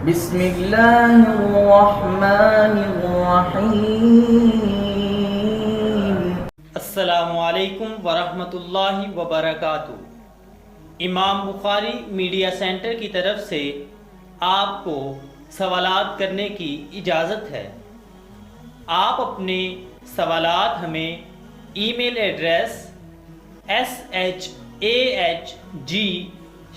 بسم اللہ الرحمن الرحیم۔ السلام علیکم ورحمۃ اللہ وبرکاتہ۔ امام بخاری میڈیا سینٹر کی طرف سے آپ کو سوالات کرنے کی اجازت ہے۔ آپ اپنے سوالات ہمیں ای میل ایڈریس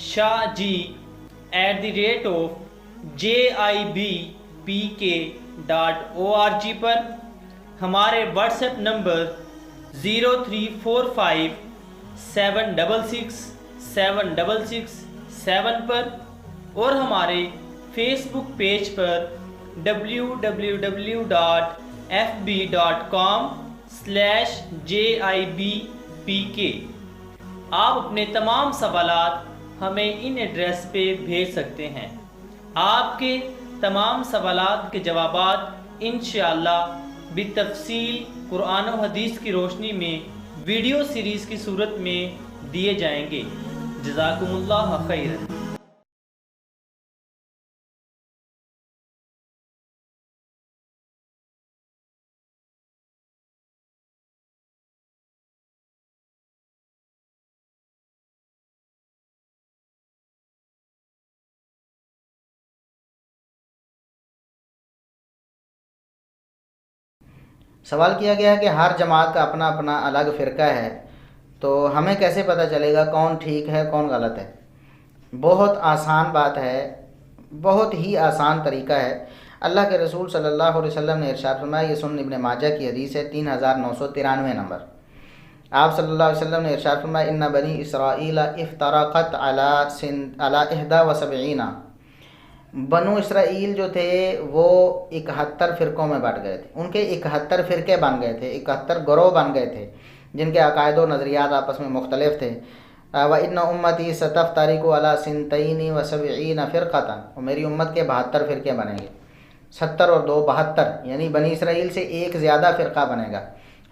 shahg@jibpk.org پر، ہمارے واٹس ایپ نمبر 0345766766 پر، اور ہمارے فیس بک پیج پر www.fb.com/jibpk۔ آپ اپنے تمام سوالات ہمیں ان ایڈریس پہ بھیج سکتے ہیں۔ آپ کے تمام سوالات کے جوابات انشاءاللہ بالتفصیل قرآن و حدیث کی روشنی میں ویڈیو سیریز کی صورت میں دیے جائیں گے۔ جزاکم اللہ خیرا۔ سوال کیا گیا کہ ہر جماعت کا اپنا اپنا الگ فرقہ ہے، تو ہمیں کیسے پتہ چلے گا کون ٹھیک ہے کون غلط ہے؟ بہت آسان بات ہے، بہت ہی آسان طریقہ ہے۔ اللہ کے رسول صلی اللہ علیہ وسلم نے ارشاد فرمایا، یہ سنن ابن ماجہ کی حدیث ہے 3993 نمبر۔ آپ صلی اللہ علیہ وسلم نے ارشاد فرمایا، ان بنی اسرائیل افترقت علی 71۔ بنو اسرائیل جو تھے وہ 71 فرقوں میں بٹ گئے تھے، ان کے 71 فرقے بن گئے تھے، 71 گروہ بن گئے تھے جن کے عقائد و نظریات آپس میں مختلف تھے۔ وَإِنَّ أُمَّتِي سَتَفْتَرِقُ عَلَىٰ 72 فِرْقَةً، اور میری امت کے 72 فرقے بنیں گے، 70 اور 2 72، یعنی بنی اسرائیل سے ایک زیادہ فرقہ بنے گا۔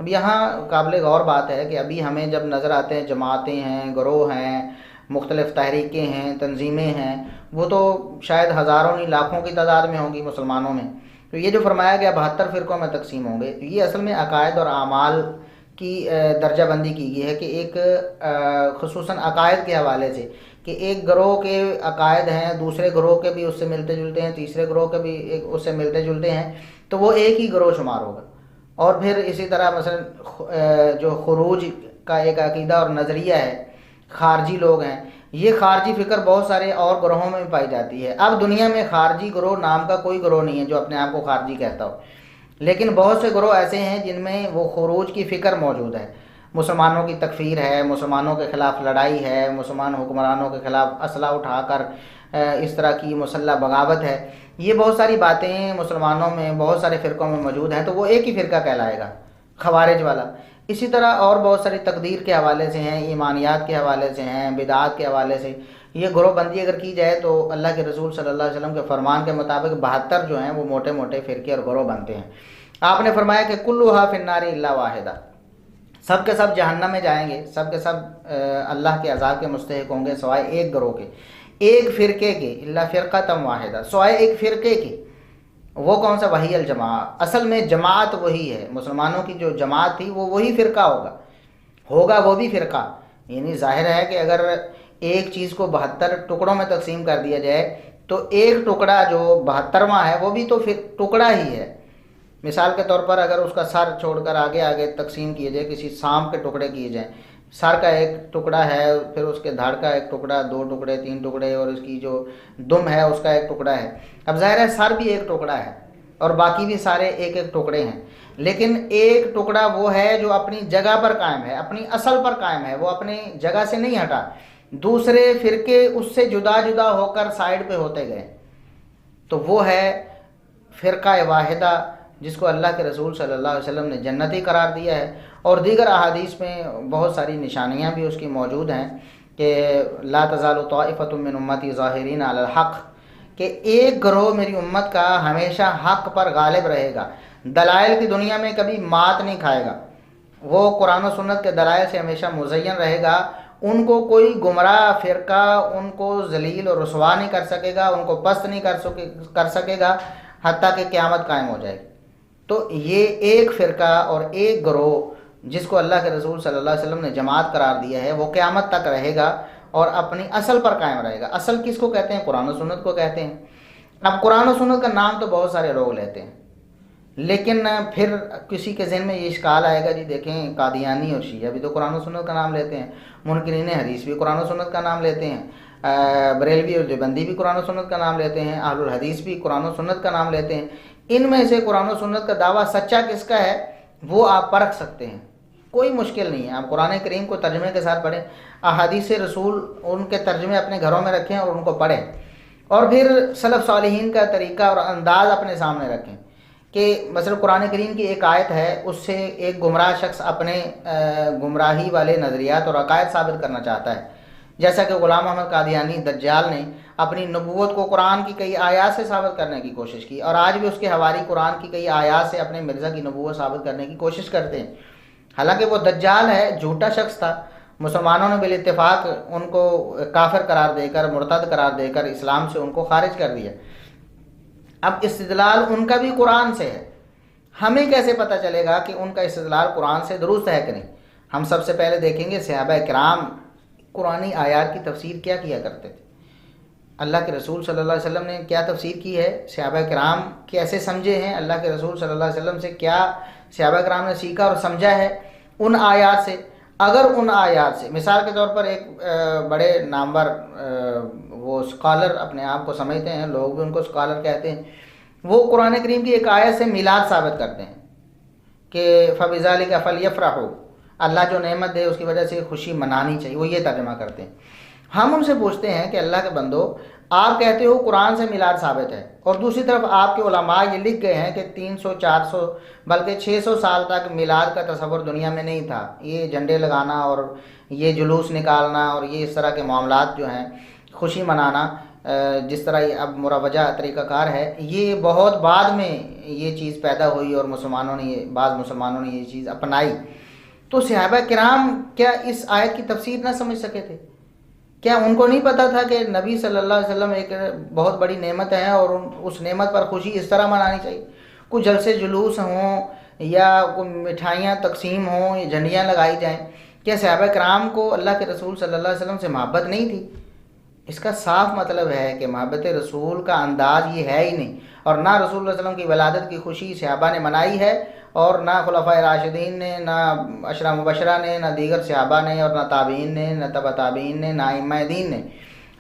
اب یہاں قابل غور بات ہے کہ ابھی ہمیں جب نظر آتے ہیں جماعتیں ہیں، گروہ ہیں، مختلف تحریکیں ہیں، تنظیمیں ہیں، وہ تو شاید ہزاروں نہیں لاکھوں کی تعداد میں ہوں گی مسلمانوں میں۔ تو یہ جو فرمایا گیا 72 فرقوں میں تقسیم ہوں گے، یہ اصل میں عقائد اور اعمال کی درجہ بندی کی گئی ہے کہ ایک خصوصاً عقائد کے حوالے سے، کہ ایک گروہ کے عقائد ہیں، دوسرے گروہ کے بھی اس سے ملتے جلتے ہیں، تیسرے گروہ کے بھی اس سے ملتے جلتے ہیں، تو وہ ایک ہی گروہ شمار ہوگا۔ اور پھر اسی طرح مثلا جو خروج کا ایک عقیدہ اور نظریہ ہے، خارجی لوگ ہیں، یہ خارجی فکر بہت سارے اور گروہوں میں بھی پائی جاتی ہے۔ اب دنیا میں خارجی گروہ نام کا کوئی گروہ نہیں ہے جو اپنے آپ کو خارجی کہتا ہو، لیکن بہت سے گروہ ایسے ہیں جن میں وہ خروج کی فکر موجود ہے، مسلمانوں کی تکفیر ہے، مسلمانوں کے خلاف لڑائی ہے، مسلمان حکمرانوں کے خلاف اسلحہ اٹھا کر اس طرح کی مسلح بغاوت ہے، یہ بہت ساری باتیں مسلمانوں میں بہت سارے فرقوں میں موجود ہیں، تو وہ ایک ہی فرقہ کہلائے گا، خوارج والا۔ اسی طرح اور بہت ساری تقدیر کے حوالے سے ہیں، ایمانیات کے حوالے سے ہیں، بدعات کے حوالے سے۔ یہ گروہ بندی اگر کی جائے تو اللہ کے رسول صلی اللہ علیہ وسلم کے فرمان کے مطابق 72 جو ہیں وہ موٹے موٹے فرقے اور گروہ بنتے ہیں۔ آپ نے فرمایا کہ کلھا فی النار الا واحدہ، سب کے سب جہنم میں جائیں گے، سب کے سب اللہ کے عذاب کے مستحق ہوں گے سوائے ایک گروہ کے، ایک فرقے کے، الا فرقۃ واحدہ، سوائے ایک فرقے کے۔ وہ کون سا؟ وہی الجماعت، اصل میں جماعت وہی ہے، مسلمانوں کی جو جماعت تھی وہ وہی فرقہ ہوگا وہ بھی فرقہ۔ یعنی ظاہر ہے کہ اگر ایک چیز کو 72 ٹکڑوں میں تقسیم کر دیا جائے تو ایک ٹکڑا جو 72واں ہے وہ بھی تو پھر ٹکڑا ہی ہے۔ مثال کے طور پر اگر اس کا سر چھوڑ کر آگے آگے تقسیم کیے جائے، کسی سانپ کے ٹکڑے کیے جائیں، سر کا ایک ٹکڑا ہے، پھر اس کے دھڑ کا ایک ٹکڑا، 2 ٹکڑے 3 ٹکڑے، اور اس کی جو دم ہے اس کا ایک ٹکڑا ہے۔ اب ظاہر ہے سر بھی ایک ٹکڑا ہے اور باقی بھی سارے ایک ایک ٹکڑے ہیں، لیکن ایک ٹکڑا وہ ہے جو اپنی جگہ پر قائم ہے، اپنی اصل پر قائم ہے، وہ اپنی جگہ سے نہیں ہٹا، دوسرے فرقے اس سے جدا جدا ہو کر سائڈ پہ ہوتے گئے، تو وہ ہے فرقہ واحدہ، جس کو اللہ کے رسول صلی اللہ علیہ وسلم نے جنتی قرار دیا ہے۔ اور دیگر احادیث میں بہت ساری نشانیاں بھی اس کی موجود ہیں کہ لا تزال طائفۃ من امتی ظاہرین علی الحق، کہ ایک گروہ میری امت کا ہمیشہ حق پر غالب رہے گا، دلائل کی دنیا میں کبھی مات نہیں کھائے گا، وہ قرآن و سنت کے دلائل سے ہمیشہ مزین رہے گا، ان کو کوئی گمراہ فرقہ ان کو ذلیل اور رسوا نہیں کر سکے گا، ان کو پست نہیں کر سکے گا حتیٰ کہ قیامت قائم ہو جائے گی۔ تو یہ ایک فرقہ اور ایک گروہ جس کو اللہ کے رسول صلی اللہ علیہ وسلم نے جماعت قرار دیا ہے، وہ قیامت تک رہے گا اور اپنی اصل پر قائم رہے گا۔ اصل کس کو کہتے ہیں؟ قرآن و سنت کو کہتے ہیں۔ اب قرآن و سنت کا نام تو بہت سارے لوگ لیتے ہیں، لیکن پھر کسی کے ذہن میں یہ اشکال آئے گا، جی دیکھیں قادیانی اور شیعہ بھی تو قرآن و سنت کا نام لیتے ہیں، منکرین حدیث بھی قرآن و سنت کا نام لیتے ہیں، بریلوی اور دیوبندی بھی قرآن و سنت کا نام لیتے ہیں، اہل الحدیث بھی قرآن و سنت کا نام لیتے ہیں۔ ان میں سے قرآن و سنت کا دعویٰ سچا کس کا ہے وہ آپ پرکھ سکتے ہیں، کوئی مشکل نہیں ہے۔ آپ قرآن کریم کو ترجمے کے ساتھ پڑھیں، احادیث رسول ان کے ترجمے اپنے گھروں میں رکھیں اور ان کو پڑھیں، اور پھر سلف صالحین کا طریقہ اور انداز اپنے سامنے رکھیں کہ مثلا قرآن کریم کی ایک آیت ہے، اس سے ایک گمراہ شخص اپنے گمراہی والے نظریات اور عقائد ثابت کرنا چاہتا ہے، جیسا کہ غلام احمد قادیانی دجال نے اپنی نبوت کو قرآن کی کئی آیات سے ثابت کرنے کی کوشش کی، اور آج بھی اس کے حواری قرآن کی کئی آیات سے اپنے مرزا کی نبوت ثابت کرنے کی کوشش کرتے ہیں۔ حالانکہ وہ دجال ہے، جھوٹا شخص تھا، مسلمانوں نے بالاتفاق ان کو کافر قرار دے کر، مرتد قرار دے کر اسلام سے ان کو خارج کر دیا۔ اب استدلال ان کا بھی قرآن سے ہے، ہمیں کیسے پتہ چلے گا کہ ان کا استدلال قرآن سے درست ہے کہ نہیں؟ ہم سب سے پہلے دیکھیں گے صحابہ کرام قرآنی آیات کی تفسیر کیا کیا کرتے تھے، اللہ کے رسول صلی اللہ علیہ وسلم نے کیا تفسیر کی ہے، صحابہ کرام کیسے سمجھے ہیں، اللہ کے رسول صلی اللہ علیہ وسلم سے کیا صحابہ کرام نے سیکھا اور سمجھا ہے ان آیات سے۔ اگر ان آیات سے، مثال کے طور پر ایک بڑے نامور وہ اسکالر اپنے آپ کو سمجھتے ہیں، لوگ بھی ان کو اسکالر کہتے ہیں، وہ قرآن کریم کی ایک آیت سے میلاد ثابت کرتے ہیں کہ فَبِذَلِكَ فَلْيَفْرَحُوا، اللہ جو نعمت دے اس کی وجہ سے خوشی منانی چاہیے، وہ یہ ترجمہ کرتے ہیں۔ ہم ان سے پوچھتے ہیں کہ اللہ کے بندو، آپ کہتے ہو قرآن سے میلاد ثابت ہے، اور دوسری طرف آپ کے علماء یہ لکھ گئے ہیں کہ 300 400 بلکہ 600 سال تک میلاد کا تصور دنیا میں نہیں تھا، یہ جھنڈے لگانا اور یہ جلوس نکالنا اور یہ اس طرح کے معاملات جو ہیں خوشی منانا، جس طرح یہ اب مروجہ طریقہ کار ہے، یہ بہت بعد میں یہ چیز پیدا ہوئی اور بعض مسلمانوں نے یہ چیز اپنائی۔ تو صحابہ کرام کیا اس آیت کی تفسیر نہ سمجھ سکے تھے؟ کیا ان کو نہیں پتا تھا کہ نبی صلی اللہ علیہ وسلم ایک بہت بڑی نعمت ہے اور اس نعمت پر خوشی اس طرح منانی چاہیے؟ کچھ جلسے جلوس ہوں یا کوئی مٹھائیاں تقسیم ہوں یا جھنڈیاں لگائی جائیں، کیا صحابہ کرام کو اللہ کے رسول صلی اللہ علیہ وسلم سے محبت نہیں تھی؟ اس کا صاف مطلب ہے کہ محبت رسول کا انداز یہ ہے ہی نہیں، اور نہ رسول اللہ علیہ وسلم کی ولادت کی خوشی صحابہ نے منائی ہے، اور نہ خلفائے راشدین نے، نہ عشرہ مبشرہ نے، نہ دیگر صحابہ نے، اور نہ تابعین نے، نہ تبع تابعین نے، نہ ائمہ دین نے۔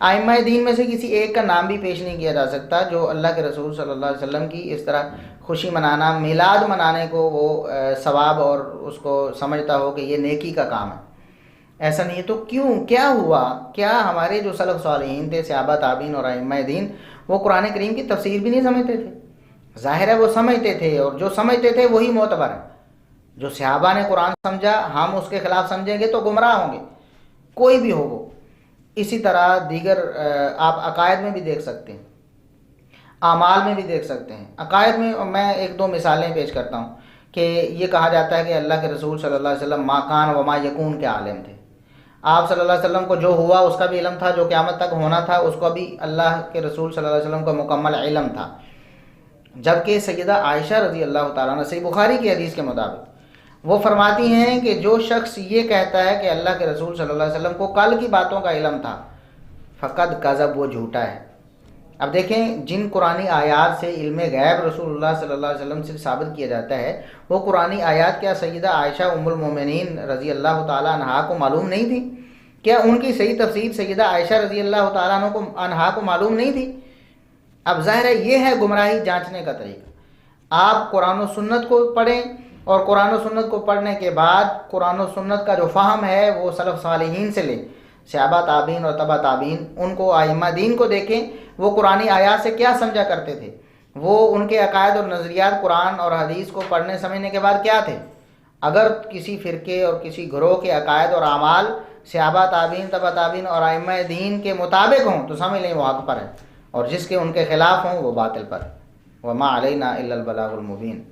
ائمہ دین میں سے کسی ایک کا نام بھی پیش نہیں کیا جا سکتا جو اللہ کے رسول صلی اللہ علیہ وسلم کی اس طرح خوشی منانا، میلاد منانے کو وہ ثواب اور اس کو سمجھتا ہو کہ یہ نیکی کا کام ہے۔ ایسا نہیں ہے۔ تو کیوں، کیا ہوا؟ کیا ہمارے جو سلف صالحین تھے، صحابہ تابعین اور ائمہ دین، وہ قرآن کریم کی تفسیر بھی نہیں سمجھتے تھے؟ ظاہر ہے وہ سمجھتے تھے، اور جو سمجھتے تھے وہی معتبر ہے۔ جو صحابہ نے قرآن سمجھا، ہم اس کے خلاف سمجھیں گے تو گمراہ ہوں گے، کوئی بھی ہو وہ۔ اسی طرح دیگر آپ عقائد میں بھی دیکھ سکتے ہیں، اعمال میں بھی دیکھ سکتے ہیں۔ عقائد میں میں ایک دو مثالیں پیش کرتا ہوں کہ یہ کہا جاتا ہے کہ اللہ کے رسول صلی اللہ علیہ وسلم ما کان و ما یکون کے عالم تھے۔ آپ صلی اللہ علیہ وسلم کو جو ہوا اس کا بھی علم تھا، جو قیامت تک ہونا تھا اس کو بھی اللہ کے رسول صلی اللہ علیہ وسلم کو مکمل علم تھا۔ جبکہ سیدہ عائشہ رضی اللہ تعالیٰ عنہ، صحیح بخاری کی حدیث کے مطابق، وہ فرماتی ہیں کہ جو شخص یہ کہتا ہے کہ اللہ کے رسول صلی اللہ علیہ وسلم کو کل کی باتوں کا علم تھا، فقط کذب، وہ جھوٹا ہے۔ اب دیکھیں، جن قرآنی آیات سے علم غیب رسول اللہ صلی اللہ علیہ وسلم سے ثابت کیا جاتا ہے، وہ قرآنی آیات کیا سیدہ عائشہ ام المومنین رضی اللہ تعالیٰ عنہا کو معلوم نہیں تھی؟ کیا ان کی صحیح تفسیر سیدہ عائشہ رضی اللہ تعالیٰ عنہا کو معلوم نہیں تھی؟ اب ظاہر ہے یہ ہے گمراہی جانچنے کا طریقہ۔ آپ قرآن و سنت کو پڑھیں، اور قرآن و سنت کو پڑھنے کے بعد قرآن و سنت کا جو فہم ہے وہ سلف صالحین سے لیں، صحابہ تابعین اور تبع تابعین، ان کو ائمہ دین کو دیکھیں، وہ قرآنی آیات سے کیا سمجھا کرتے تھے، وہ ان کے عقائد اور نظریات قرآن اور حدیث کو پڑھنے سمجھنے کے بعد کیا تھے۔ اگر کسی فرقے اور کسی گروہ کے عقائد اور اعمال صحابہ تابعین، تبع تابعین اور ائمہ دین کے مطابق ہوں تو سمجھ لیں وہ حق پر ہے، اور جس کے ان کے خلاف ہوں وہ باطل پر۔ وما علینا الا البلاغ المبین۔